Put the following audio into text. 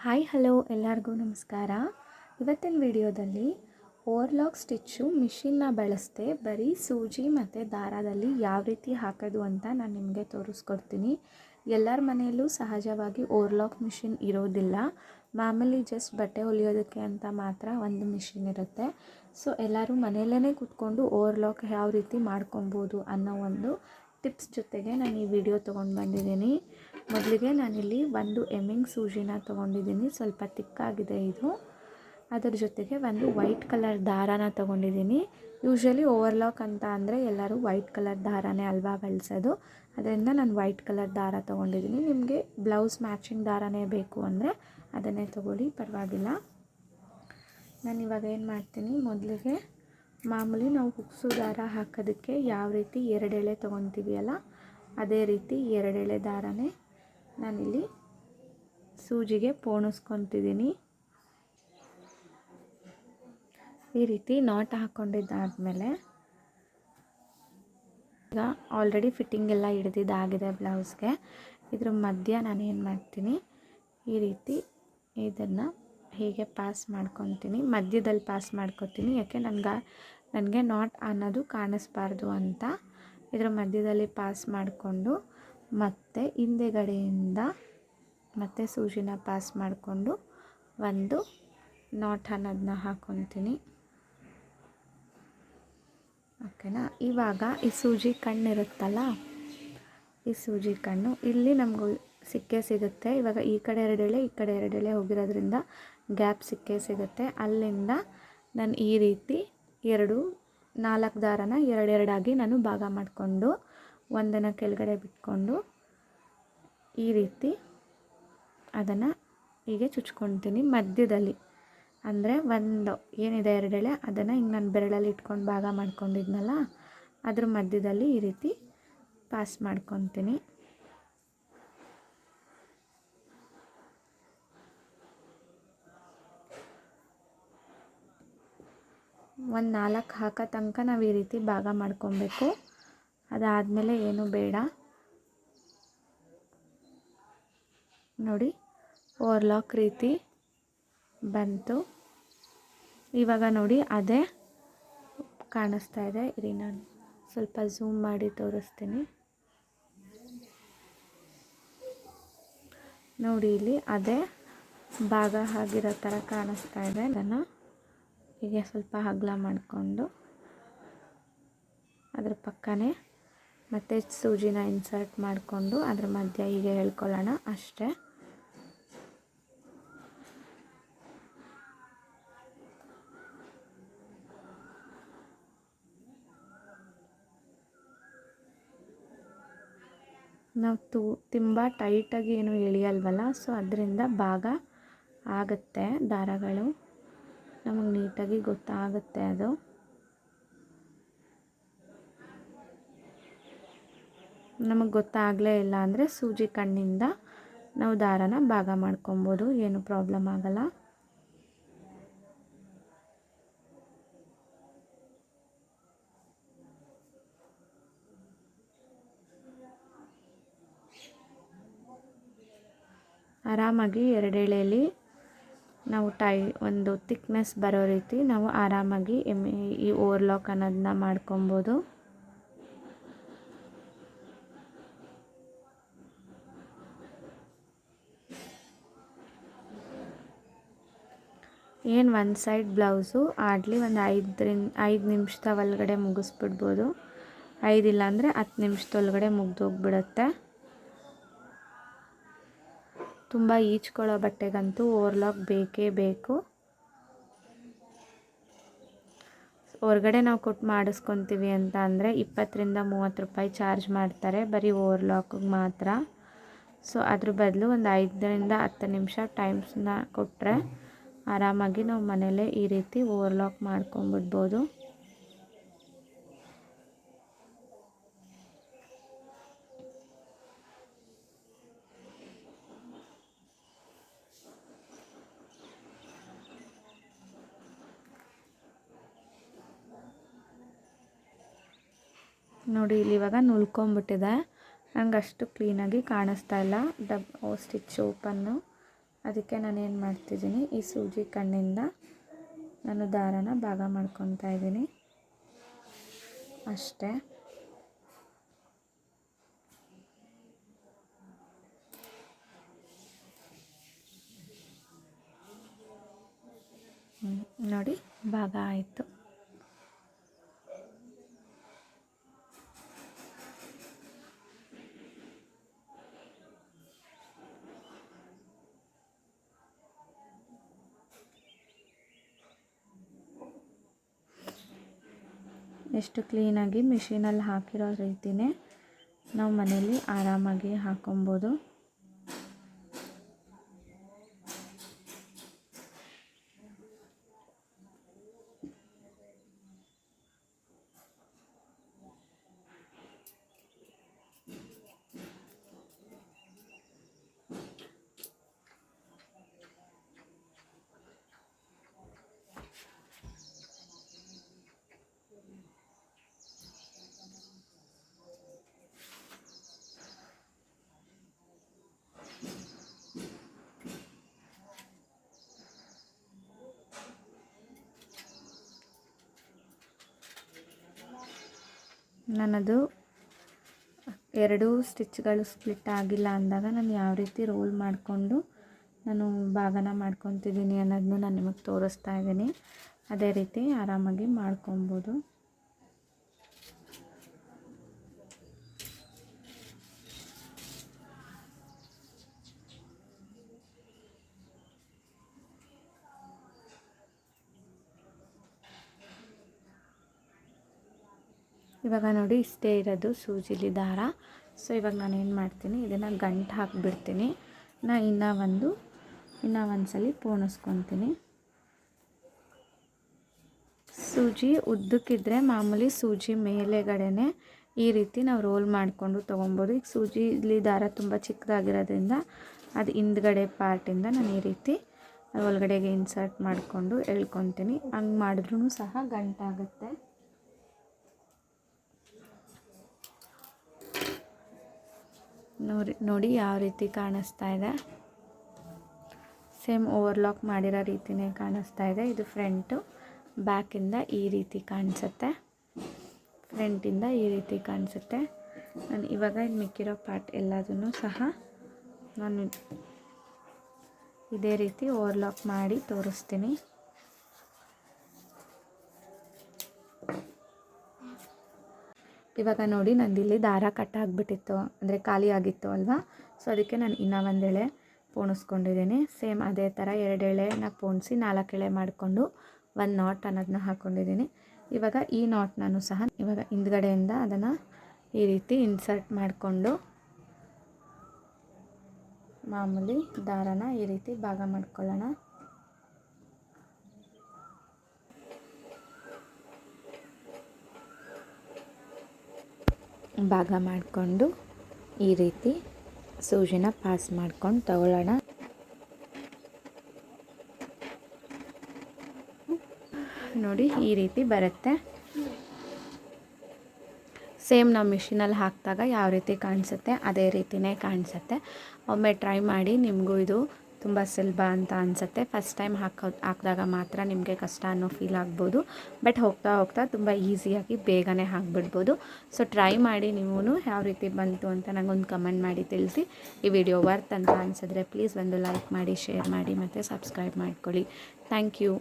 Hi hello ಎಲ್ಲರಿಗೂ ನಮಸ್ಕಾರ. ಇವತ್ತಿನ ವಿಡಿಯೋದಲ್ಲಿ ಓವರ್ಲಾಕ್ ಸ್ಟಿಚ್ಚು ಮಿಷಿನ್ನ ಬಳಸದೆ ಬರೀ ಸೂಜಿ ಮತ್ತು ದಾರದಲ್ಲಿ ಯಾವ ರೀತಿ ಹಾಕೋದು ಅಂತ ನಾನು ನಿಮಗೆ ತೋರಿಸ್ಕೊಡ್ತೀನಿ. ಎಲ್ಲರ ಮನೆಯಲ್ಲೂ ಸಹಜವಾಗಿ ಓವರ್ಲಾಕ್ ಮಿಷಿನ್ ಇರೋದಿಲ್ಲ. ಮಾಮೂಲಿ ಜಸ್ಟ್ ಬಟ್ಟೆ ಹೊಲಿಯೋದಕ್ಕೆ ಅಂತ ಮಾತ್ರ ಒಂದು ಮಿಷಿನ್ ಇರುತ್ತೆ. ಸೊ ಎಲ್ಲರೂ ಮನೆಯಲ್ಲೇ ಕೂತ್ಕೊಂಡು ಓವರ್ಲಾಕ್ ಯಾವ ರೀತಿ ಮಾಡ್ಕೊಬೋದು ಅನ್ನೋ ಒಂದು ಟಿಪ್ಸ್ ಜೊತೆಗೆ ನಾನು ಈ ವಿಡಿಯೋ ತೊಗೊಂಡು ಬಂದಿದ್ದೀನಿ. ಮೊದಲಿಗೆ ನಾನಿಲ್ಲಿ ಒಂದು ಎಮ್ಮಿಂಗ್ ಸೂಜಿನ ತೊಗೊಂಡಿದ್ದೀನಿ, ಸ್ವಲ್ಪ ತಿಕ್ಕಾಗಿದೆ ಇದು. ಅದರ ಜೊತೆಗೆ ಒಂದು ವೈಟ್ ಕಲರ್ ದಾರಾನ ತೊಗೊಂಡಿದ್ದೀನಿ. ಯೂಶ್ವಲಿ ಓವರ್ಲಾಕ್ ಅಂತ ಅಂದರೆ ಎಲ್ಲರೂ ವೈಟ್ ಕಲರ್ ದಾರಾನೇ ಅಲ್ವಾ ಬಳಸೋದು, ಅದರಿಂದ ನಾನು ವೈಟ್ ಕಲರ್ ದಾರ ತೊಗೊಂಡಿದ್ದೀನಿ. ನಿಮಗೆ ಬ್ಲೌಸ್ ಮ್ಯಾಚಿಂಗ್ ದಾರಾನೇ ಬೇಕು ಅಂದರೆ ಅದನ್ನೇ ತೊಗೊಳ್ಳಿ, ಪರವಾಗಿಲ್ಲ. ನಾನು ಇವಾಗ ಏನು ಮಾಡ್ತೀನಿ, ಮೊದಲಿಗೆ ಮಾಮೂಲಿ ನಾವು ಹುಕ್ಸು ದಾರ ಹಾಕೋದಕ್ಕೆ ಯಾವ ರೀತಿ ಎರಡೆಳೆ ತೊಗೊತೀವಿ ಅಲ್ಲ, ಅದೇ ರೀತಿ ಎರಡೆಳೆ ದಾರನೇ ನಾನಿಲ್ಲಿ ಸೂಜಿಗೆ ಪೋಣಿಸ್ಕೊತಿದ್ದೀನಿ. ಈ ರೀತಿ ನಾಟ್ ಹಾಕ್ಕೊಂಡಿದ್ದಾದಮೇಲೆ ಈಗ ಆಲ್ರೆಡಿ ಫಿಟ್ಟಿಂಗ್ ಎಲ್ಲ ಹಿಡಿದಿದ್ದಾಗಿದೆ ಬ್ಲೌಸ್ಗೆ. ಇದ್ರ ಮಧ್ಯ ನಾನು ಏನು ಮಾಡ್ತೀನಿ, ಈ ರೀತಿ ಇದನ್ನು ಹೀಗೆ ಪಾಸ್ ಮಾಡ್ಕೊತೀನಿ, ಮಧ್ಯದಲ್ಲಿ ಪಾಸ್ ಮಾಡ್ಕೊತೀನಿ. ಯಾಕೆ ನನಗೆ ನಾಟ್ ಅನ್ನೋದು ಕಾಣಿಸ್ಬಾರ್ದು ಅಂತ ಇದರ ಮಧ್ಯದಲ್ಲಿ ಪಾಸ್ ಮಾಡಿಕೊಂಡು ಮತ್ತೆ ಹಿಂದೆಗಡೆಯಿಂದ ಮತ್ತೆ ಸೂಜಿನ ಪಾಸ್ ಮಾಡಿಕೊಂಡು ಒಂದು ನಾಟ್ ಅನ್ನೋದನ್ನ ಹಾಕ್ಕೊತೀನಿ. ಓಕೆನಾ. ಇವಾಗ ಈ ಸೂಜಿ ಕಣ್ಣಿರುತ್ತಲ್ಲ, ಈ ಸೂಜಿ ಕಣ್ಣು ಇಲ್ಲಿ ನಮಗೂ ಸಿಕ್ಕೇ ಸಿಗುತ್ತೆ. ಇವಾಗ ಈ ಕಡೆ ಎರಡೆಳೆ ಈ ಕಡೆ ಎರಡೆಳೆ ಹೋಗಿರೋದ್ರಿಂದ ಗ್ಯಾಪ್ ಸಿಕ್ಕೇ ಸಿಗುತ್ತೆ. ಅಲ್ಲಿಂದ ನಾನು ಈ ರೀತಿ 4 ದಾರನ ಎರಡೆರಡಾಗಿ ನಾನು ಭಾಗ ಮಾಡಿಕೊಂಡು ಒಂದನ್ನು ಕೆಳಗಡೆ ಬಿಟ್ಕೊಂಡು ಈ ರೀತಿ ಅದನ್ನು ಹೀಗೆ ಚುಚ್ಕೊತೀನಿ ಮಧ್ಯದಲ್ಲಿ. ಅಂದರೆ ಒಂದು ಏನಿದೆ ಎರಡೆಳೆ ಅದನ್ನು ಹಿಂಗೆ ನಾನು ಬೆರಳಲ್ಲಿ ಇಟ್ಕೊಂಡು ಭಾಗ ಮಾಡ್ಕೊಂಡಿದ್ನಲ್ಲ, ಅದ್ರ ಮಧ್ಯದಲ್ಲಿ ಈ ರೀತಿ ಪಾಸ್ ಮಾಡ್ಕೊತೀನಿ. ಒಂದು 4 ಹಾಕೋ ತನಕ ನಾವು ಈ ರೀತಿ ಭಾಗ ಮಾಡ್ಕೊಬೇಕು. ಅದಾದಮೇಲೆ ಏನು ಬೇಡ ನೋಡಿ, ಓವರ್ಲಾಕ್ ರೀತಿ ಬಂತು. ಇವಾಗ ನೋಡಿ ಅದೇ ಕಾಣಿಸ್ತಾ ಇದೆ. ಇರಿ ನಾನು ಸ್ವಲ್ಪ ಝೂಮ್ ಮಾಡಿ ತೋರಿಸ್ತೀನಿ. ನೋಡಿ ಇಲ್ಲಿ ಅದೇ ಭಾಗ ಆಗಿರೋ ಥರ ಕಾಣಿಸ್ತಾ ಇದೆ. ಅದನ್ನು ಹೀಗೆ ಸ್ವಲ್ಪ ಅಗಲ ಮಾಡಿಕೊಂಡು ಅದ್ರ ಪಕ್ಕನೇ ಮತ್ತೆ ಸೂಜಿನ ಇನ್ಸರ್ಟ್ ಮಾಡಿಕೊಂಡು ಅದ್ರ ಮಧ್ಯ ಹೀಗೆ ಹೇಳ್ಕೊಳ್ಳೋಣ ಅಷ್ಟೇ. ನಾವು ತುಂಬ ಟೈಟಾಗಿ ಏನು ಎಳೆಯಲ್ವಲ್ಲ, ಸೊ ಅದರಿಂದ ಭಾಗ ಆಗುತ್ತೆ. ದಾರಗಳು ನಮಗೆ ನೀಟಾಗಿ ಗೊತ್ತಾಗುತ್ತೆ. ಅದು ನಮಗೆ ಗೊತ್ತಾಗಲೇ ಇಲ್ಲ ಅಂದರೆ ಸೂಜಿ ಕಣ್ಣಿಂದ ನಾವು ದಾರನ ಭಾಗ ಮಾಡ್ಕೊಬೋದು, ಏನು ಪ್ರಾಬ್ಲಮ್ ಆಗಲ್ಲ. ಆರಾಮಾಗಿ ಎರಡೆಳೆಯಲ್ಲಿ ನಾವು ಒಂದು ಥಿಕ್ನೆಸ್ ಬರೋ ರೀತಿ ನಾವು ಆರಾಮಾಗಿ ಈ ಓವರ್ಲಾಕ್ ಅನ್ನೋದನ್ನ ಮಾಡ್ಕೊಬೋದು. ಏನು ಒಂದು ಸೈಡ್ ಬ್ಲೌಸು ಆಡಲಿ ಒಂದು 5 ನಿಮಿಷದ ಒಳಗಡೆ ಮುಗಿಸ್ಬಿಡ್ಬೋದು. 5 ಇಲ್ಲ ಅಂದರೆ 10 ನಿಮಿಷದೊಳಗಡೆ ಮುಗ್ದೋಗ್ಬಿಡುತ್ತೆ. ತುಂಬ ಈಚ್ಕೊಳ್ಳೋ ಬಟ್ಟೆಗಂತೂ ಓವರ್ಲಾಕ್ ಬೇಕೇ ಬೇಕು. ಹೊರಗಡೆ ನಾವು ಕೊಟ್ಟು ಮಾಡಿಸ್ಕೊತೀವಿ ಅಂತ ಅಂದರೆ 20 ರಿಂದ 30 ರೂಪಾಯಿ ಚಾರ್ಜ್ ಮಾಡ್ತಾರೆ ಬರೀ ಓವರ್ಲಾಕಿಗೆ ಮಾತ್ರ. ಸೊ ಅದ್ರ ಬದಲು ಒಂದು 5 ರಿಂದ 10 ನಿಮಿಷ ಟೈಮ್ಸನ್ನ ಕೊಟ್ಟರೆ ಆರಾಮಾಗಿ ನಾವು ಮನೇಲೇ ಈ ರೀತಿ ಓವರ್ಲಾಕ್ ಮಾಡ್ಕೊಂಬಿಡ್ಬೋದು. ನೋಡಿ ಇಲ್ಲಿ ಇವಾಗ ನುಲ್ಕೊಂಬಿಟ್ಟಿದೆ, ನಂಗೆ ಅಷ್ಟು ಕ್ಲೀನಾಗಿ ಕಾಣಿಸ್ತಾ ಇಲ್ಲ. ಸ್ಟಿಚ್ ಓಪನ್ನು ಅದಕ್ಕೆ ನಾನೇನು ಮಾಡ್ತಿದ್ದೀನಿ, ಈ ಸೂಜಿ ಕಣ್ಣಿಂದ ನಾನು ದಾರಾನ ಭಾಗ ಮಾಡ್ಕೊತಾ ಇದ್ದೀನಿ ಅಷ್ಟೇ. ನೋಡಿ ಭಾಗ ಆಯಿತು. ಎಷ್ಟು ಕ್ಲೀನಾಗಿ ಮಿಷಿನಲ್ಲಿ ಹಾಕಿರೋ ರೀತಿಯೇ ನಾವು ಮನೇಲಿ ಆರಾಮಾಗಿ ಹಾಕೊಬೋದು. ನನ್ನದು 2 ಸ್ಟಿಚ್ಗಳು ಸ್ಪ್ಲಿಟ್ ಆಗಿಲ್ಲ ಅಂದಾಗ ನಾನು ಯಾವ ರೀತಿ ರೋಲ್ ಮಾಡಿಕೊಂಡು ನಾನು ಭಾಗನ ಮಾಡ್ಕೊತಿದ್ದೀನಿ ಅನ್ನೋದನ್ನು ನಾನು ನಿಮಗೆ ತೋರಿಸ್ತಾ ಇದ್ದೀನಿ. ಅದೇ ರೀತಿ ಆರಾಮಾಗಿ ಮಾಡ್ಕೊಬೋದು. ಇವಾಗ ನೋಡಿ ಇಷ್ಟೇ ಇರೋದು ಸೂಜಿಲಿ ದಾರ. ಸೊ ಇವಾಗ ನಾನು ಏನು ಮಾಡ್ತೀನಿ, ಇದನ್ನು ಗಂಟು ಹಾಕಿಬಿಡ್ತೀನಿ. ಇನ್ನೂ ಒಂದು ಸಲ ಪೋಣಿಸ್ಕೊತೀನಿ. ಸೂಜಿ ಉದ್ದಕ್ಕಿದ್ರೆ ಮಾಮೂಲಿ ಸೂಜಿ ಮೇಲೆಗಡೆನೆ ಈ ರೀತಿ ನಾವು ರೋಲ್ ಮಾಡಿಕೊಂಡು ತೊಗೊಬೋದು. ಈಗ ಸೂಜಿಲಿ ದಾರ ತುಂಬ ಚಿಕ್ಕದಾಗಿರೋದ್ರಿಂದ ಅದು ಹಿಂದ್ಗಡೆ ಪಾರ್ಟಿಂದ ನಾನು ಈ ರೀತಿ ಒಳಗಡೆಗೆ ಇನ್ಸರ್ಟ್ ಮಾಡಿಕೊಂಡು ಎಳ್ಕೊತೀನಿ. ಹಂಗೆ ಮಾಡಿದ್ರೂ ಸಹ ಗಂಟಾಗುತ್ತೆ. ನೋಡಿ ಯಾವ ರೀತಿ ಕಾಣಿಸ್ತಾ ಇದೆ. ಸೇಮ್ ಓವರ್ಲಾಕ್ ಮಾಡಿರೋ ರೀತಿಯೇ ಕಾಣಿಸ್ತಾ ಇದೆ. ಇದು ಫ್ರಂಟು, ಬ್ಯಾಕಿಂದ ಈ ರೀತಿ ಕಾಣಿಸುತ್ತೆ, ಫ್ರಂಟಿಂದ ಈ ರೀತಿ ಕಾಣಿಸುತ್ತೆ. ನಾನು ಇವಾಗ ಮಿಕ್ಕಿರೋ ಪಾರ್ಟ್ ಎಲ್ಲದನ್ನು ಸಹ ನಾನು ಇದೇ ರೀತಿ ಓವರ್ಲಾಕ್ ಮಾಡಿ ತೋರಿಸ್ತೀನಿ. ಇವಾಗ ನೋಡಿ ನಂದಿಲ್ಲಿ ದಾರ ಕಟ್ಟಾಗಿಬಿಟ್ಟಿತ್ತು, ಅಂದರೆ ಖಾಲಿ ಆಗಿತ್ತು ಅಲ್ವಾ. ಸೊ ಅದಕ್ಕೆ ನಾನು ಇನ್ನೂ ಒಂದು ಎಳೆ ಪೋಣಿಸ್ಕೊಂಡಿದ್ದೀನಿ. ಸೇಮ್ ಅದೇ ಥರ 2 ಎಳೆನ ಪೋಣಿಸಿ 4 ಎಳೆ ಮಾಡಿಕೊಂಡು ಒಂದು ನಾಟ್ ಅನ್ನೋದನ್ನ ಹಾಕ್ಕೊಂಡಿದ್ದೀನಿ. ಇವಾಗ ಈ ನಾಟ್ನೂ ಸಹ ಇವಾಗ ಹಿಂದ್ಗಡೆಯಿಂದ ಅದನ್ನು ಈ ರೀತಿ ಇನ್ಸರ್ಟ್ ಮಾಡಿಕೊಂಡು ಮಾಮೂಲಿ ದಾರನ ಈ ರೀತಿ ಭಾಗ ಮಾಡ್ಕೊಳ್ಳೋಣ. ಭಾಗ ಮಾಡಿಕೊಂಡು ಈ ರೀತಿ ಸೂಜಿನ ಪಾಸ್ ಮಾಡ್ಕೊಂಡು ತಗೊಳ್ಳೋಣ. ನೋಡಿ ಈ ರೀತಿ ಬರುತ್ತೆ. ಸೇಮ್ ನಾವು ಮಿಷಿನಲ್ಲಿ ಹಾಕಿದಾಗ ಯಾವ ರೀತಿ ಕಾಣಿಸುತ್ತೆ ಅದೇ ರೀತಿಯೇ ಕಾಣಿಸುತ್ತೆ. ಒಮ್ಮೆ ಟ್ರೈ ಮಾಡಿ, ನಿಮಗೂ ಇದು ತುಂಬ ಸುಲಭ ಅಂತ ಅನಿಸುತ್ತೆ. ಫಸ್ಟ್ ಟೈಮ್ ಹಾಕಿದಾಗ ಮಾತ್ರ ನಿಮಗೆ ಕಷ್ಟ ಅನ್ನೋ ಫೀಲ್ ಆಗ್ಬೋದು. ಬಟ್ ಹೋಗ್ತಾ ಹೋಗ್ತಾ ತುಂಬ ಈಸಿಯಾಗಿ ಬೇಗನೆ ಹಾಕಿಬಿಡ್ಬೋದು. ಸೊ ಟ್ರೈ ಮಾಡಿ, ನೀವು ಯಾವ ರೀತಿ ಬಂತು ಅಂತ ನನಗೊಂದು ಕಮೆಂಟ್ ಮಾಡಿ ತಿಳಿಸಿ. ಈ ವಿಡಿಯೋ ವರ್ತ್ ಅಂತ ಅನಿಸಿದ್ರೆ ಪ್ಲೀಸ್ ಒಂದು ಲೈಕ್ ಮಾಡಿ, ಶೇರ್ ಮಾಡಿ ಮತ್ತು ಸಬ್ಸ್ಕ್ರೈಬ್ ಮಾಡ್ಕೊಳ್ಳಿ. Thank you.